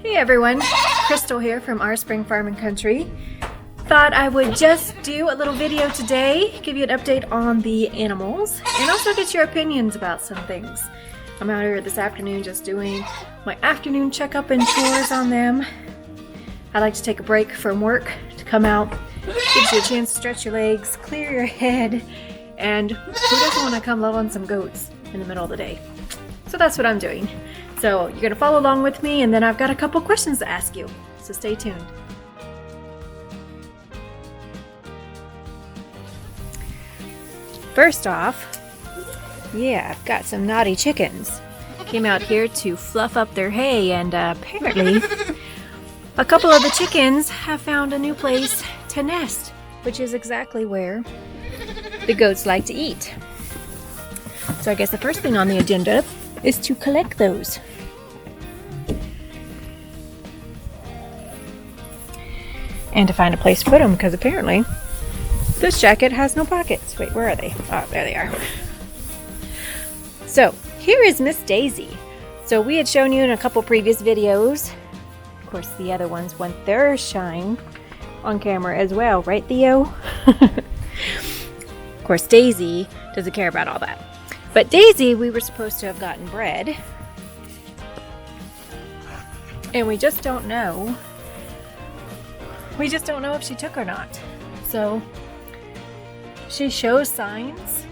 Hey everyone, Crystal here from our Spring Farm and Country. Thought I would just do a little video today, give you an update on the animals, and also get your opinions about some things. I'm out here this afternoon just doing my afternoon checkup and chores on them. I like to take a break from work to come out, gives you a chance to stretch your legs, clear your head, and who doesn't want to come love on some goats in the middle of the day? So that's what I'm doing. So you're going to follow along with me, and then I've got a couple questions to ask you, so stay tuned. First off, yeah, I've got some naughty chickens. Came out here to fluff up their hay, and apparently a couple of the chickens have found a new place to nest, which is exactly where the goats like to eat. So I guess the first thing on the agenda is to collect those. And to find a place to put them, because apparently this jacket has no pockets. Wait, where are they? Oh, there they are. So here is Miss Daisy. So we had shown you in a couple previous videos. Of course, the other ones want their shine on camera as well, right, Theo? Of course, Daisy doesn't care about all that. But Daisy, we were supposed to have gotten bred, and we just don't know. We just don't know if she took or not. So she shows signs,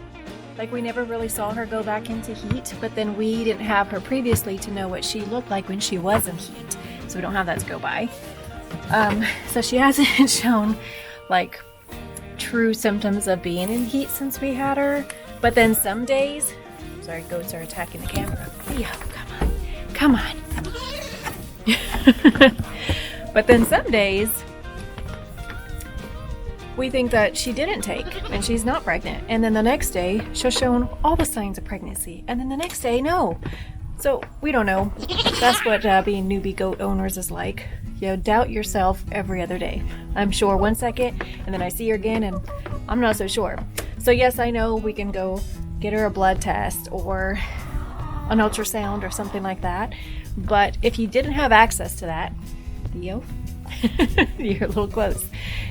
like we never really saw her go back into heat, but then we didn't have her previously to know what she looked like when she was in heat, so we don't have that to go by. So she hasn't shown like true symptoms of being in heat since we had her. But then some days, sorry, goats are attacking the camera. Theo, come on. But then some days, we think that she didn't take and she's not pregnant. And then the next day, she'll show all the signs of pregnancy. And then the next day, no. So we don't know. That's what being newbie goat owners is like. You doubt yourself every other day. I'm sure one second, and then I see her again, and I'm not so sure. So yes, I know we can go get her a blood test or an ultrasound or something like that. But if you didn't have access to that, Theo, you're a little close.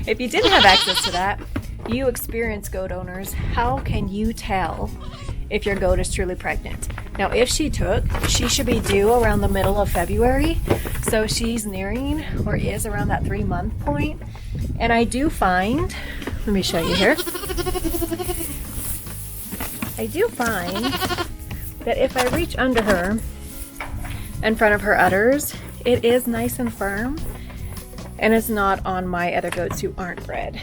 If you didn't have access to that, you experienced goat owners, how can you tell if your goat is truly pregnant? Now, if she took, she should be due around the middle of February. So she's nearing or is around that 3-month point. And I do find, let me show you here. I do find that if I reach under her in front of her udders, it is nice and firm, and it's not on my other goats who aren't bred.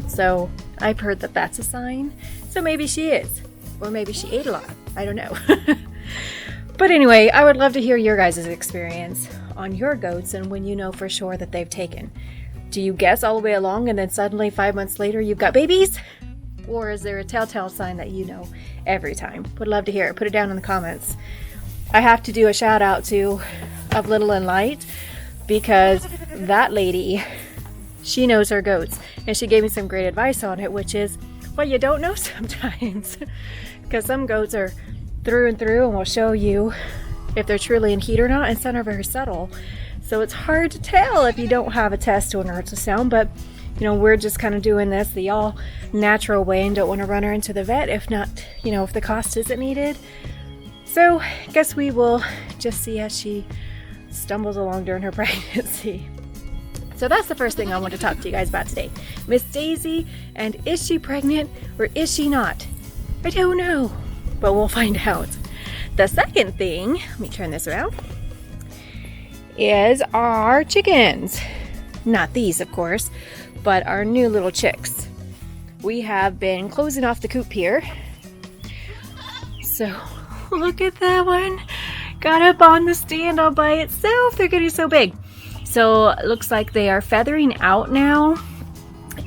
So I've heard that that's a sign. So maybe she is, or maybe she ate a lot. I don't know. But anyway, I would love to hear your guys' experience on your goats and when you know for sure that they've taken. Do you guess all the way along and then suddenly 5 months later you've got babies? Or is there a telltale sign that you know every time? Would love to hear it. Put it down in the comments. I have to do a shout out to Of Little and Light, because that lady, she knows her goats, and she gave me some great advice on it, which is, well, you don't know sometimes, because some goats are through and through and will show you if they're truly in heat or not, and some are very subtle. So it's hard to tell if you don't have a test or an ultrasound, but you know, we're just kind of doing this the all natural way and don't want to run her into the vet if not, you know, if the cost isn't needed. So I guess we will just see as she stumbles along during her pregnancy. So that's the first thing I want to talk to you guys about today. Miss Daisy, and is she pregnant or is she not? I don't know, but we'll find out. The second thing, let me turn this around, is our chickens. Not these, of course, but our new little chicks. We have been closing off the coop here. So look at that one. Got up on the stand all by itself. They're getting so big. So it looks like they are feathering out now.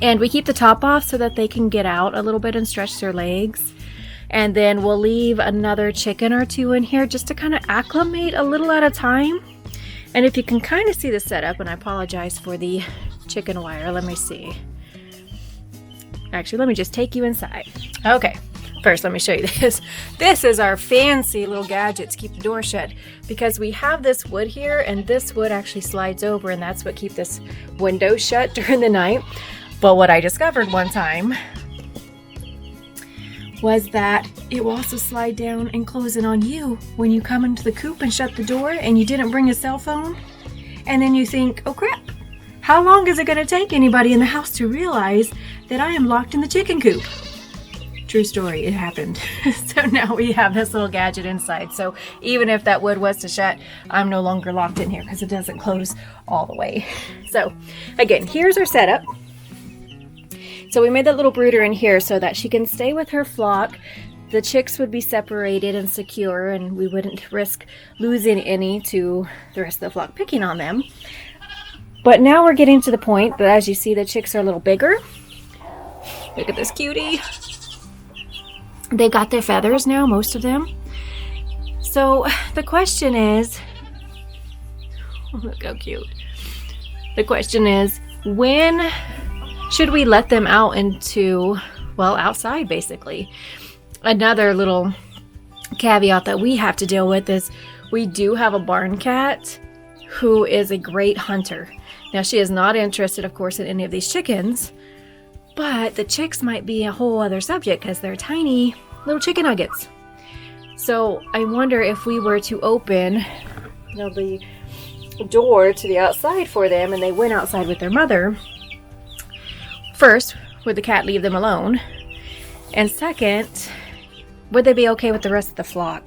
And we keep the top off so that they can get out a little bit and stretch their legs. And then we'll leave another chicken or two in here just to kind of acclimate a little at a time. And if you can kind of see the setup, and I apologize for the chicken wire, let me see. Actually, let me just take you inside. Okay, First, let me show you this. This is our fancy little gadget to keep the door shut, because we have this wood here, and this wood actually slides over, and that's what keeps this window shut during the night. But what I discovered one time was that it will also slide down and close in on you when you come into the coop and shut the door and you didn't bring a cell phone. And then you think, oh crap, how long is it going to take anybody in the house to realize that I am locked in the chicken coop? True story, it happened. So now we have this little gadget inside. So even if that wood was to shut, I'm no longer locked in here because it doesn't close all the way. So again, here's our setup. So we made that little brooder in here so that she can stay with her flock. The chicks would be separated and secure, and we wouldn't risk losing any to the rest of the flock picking on them. But now we're getting to the point that, as you see, the chicks are a little bigger. Look at this cutie. They got their feathers now, most of them. So the question is, oh, look how cute. The question is, when should we let them out into, well, outside basically? Another little caveat that we have to deal with is we do have a barn cat who is a great hunter. Now, she is not interested, of course, in any of these chickens, but the chicks might be a whole other subject because they're tiny little chicken nuggets. So I wonder if we were to open, the door to the outside for them and they went outside with their mother, first, would the cat leave them alone? And second, would they be okay with the rest of the flock?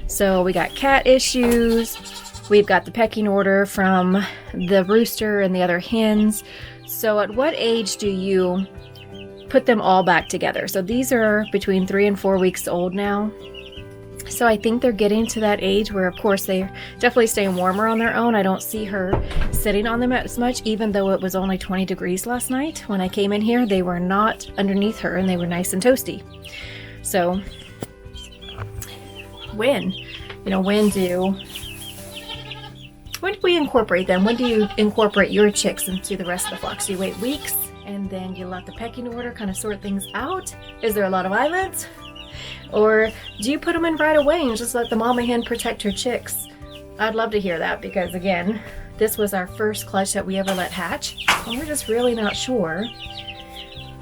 So we got cat issues. We've got the pecking order from the rooster and the other hens. So at what age do you put them all back together? So these are between 3 and 4 weeks old now. So I think they're getting to that age where, of course, they're definitely staying warmer on their own. I don't see her sitting on them as much, even though it was only 20 degrees last night. When I came in here, they were not underneath her and they were nice and toasty. So when do we incorporate them? When do you incorporate your chicks into the rest of the flock? So you wait weeks and then you let the pecking order kind of sort things out? Is there a lot of violence? Or do you put them in right away and just let the mama hen protect her chicks? I'd love to hear that, because again, this was our first clutch that we ever let hatch, and we're just really not sure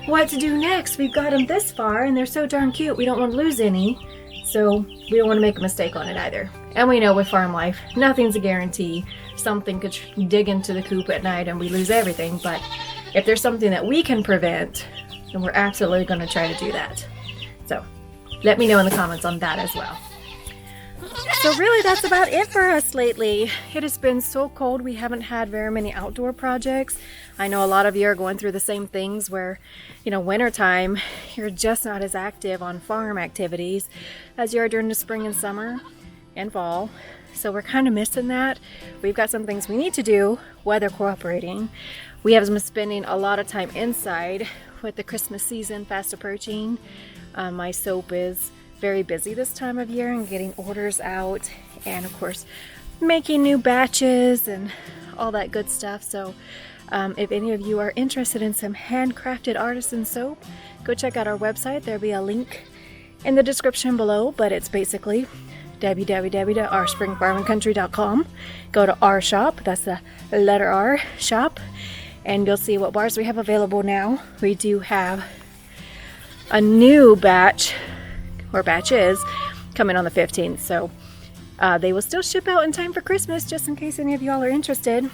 what to do next. We've got them this far and they're so darn cute, we don't want to lose any, so we don't want to make a mistake on it either. And we know with farm life, nothing's a guarantee. Something could dig into the coop at night and we lose everything, but if there's something that we can prevent, then we're absolutely going to try to do that. So let me know in the comments on that as well. So really, that's about it for us lately. It has been so cold. We haven't had very many outdoor projects. I know a lot of you are going through the same things where, wintertime, you're just not as active on farm activities as you are during the spring and summer and fall. So we're kind of missing that. We've got some things we need to do, weather cooperating. We have been spending a lot of time inside with the Christmas season fast approaching. My soap is very busy this time of year and getting orders out, and of course making new batches and all that good stuff. So if any of you are interested in some handcrafted artisan soap, go check out our website. There'll be a link in the description below, but it's basically www.ourspringfarmandcountry.com. Go to our shop, that's the letter R, shop, and you'll see what bars we have available now. We do have a new batch, or batches, coming on the 15th, so they will still ship out in time for Christmas, just in case any of y'all are interested.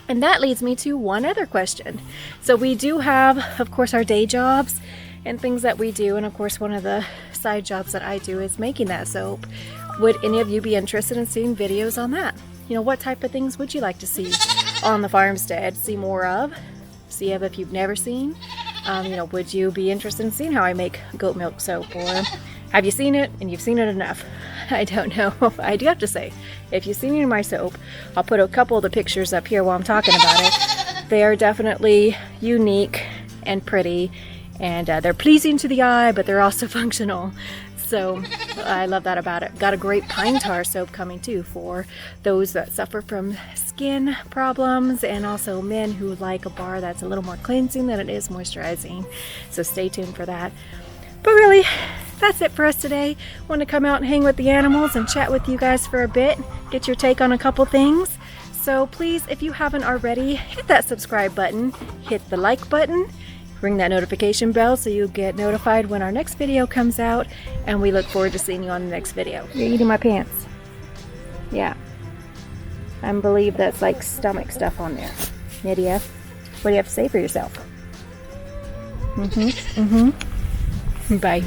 And that leads me to one other question. So we do have, of course, our day jobs and things that we do, and of course one of the side jobs that I do is making that soap. Would any of you be interested in seeing videos on that? What type of things would you like to see on the farmstead, see more of, see if you've never seen? Would you be interested in seeing how I make goat milk soap, or have you seen it and you've seen it enough? I don't know. I do have to say, if you've seen any of my soap, I'll put a couple of the pictures up here while I'm talking about it. They are definitely unique and pretty, and they're pleasing to the eye, but they're also functional. So I love that about it. Got a great pine tar soap coming too for those that suffer from skin problems, and also men who like a bar that's a little more cleansing than it is moisturizing. So stay tuned for that. But really, that's it for us today. Want to come out and hang with the animals and chat with you guys for a bit, get your take on a couple things. So please, if you haven't already, hit that subscribe button, hit the like button, ring that notification bell so you get notified when our next video comes out, and we look forward to seeing you on the next video. You're eating my pants. Yeah. I believe that's like stomach stuff on there. Nydia, what do you have to say for yourself? Bye.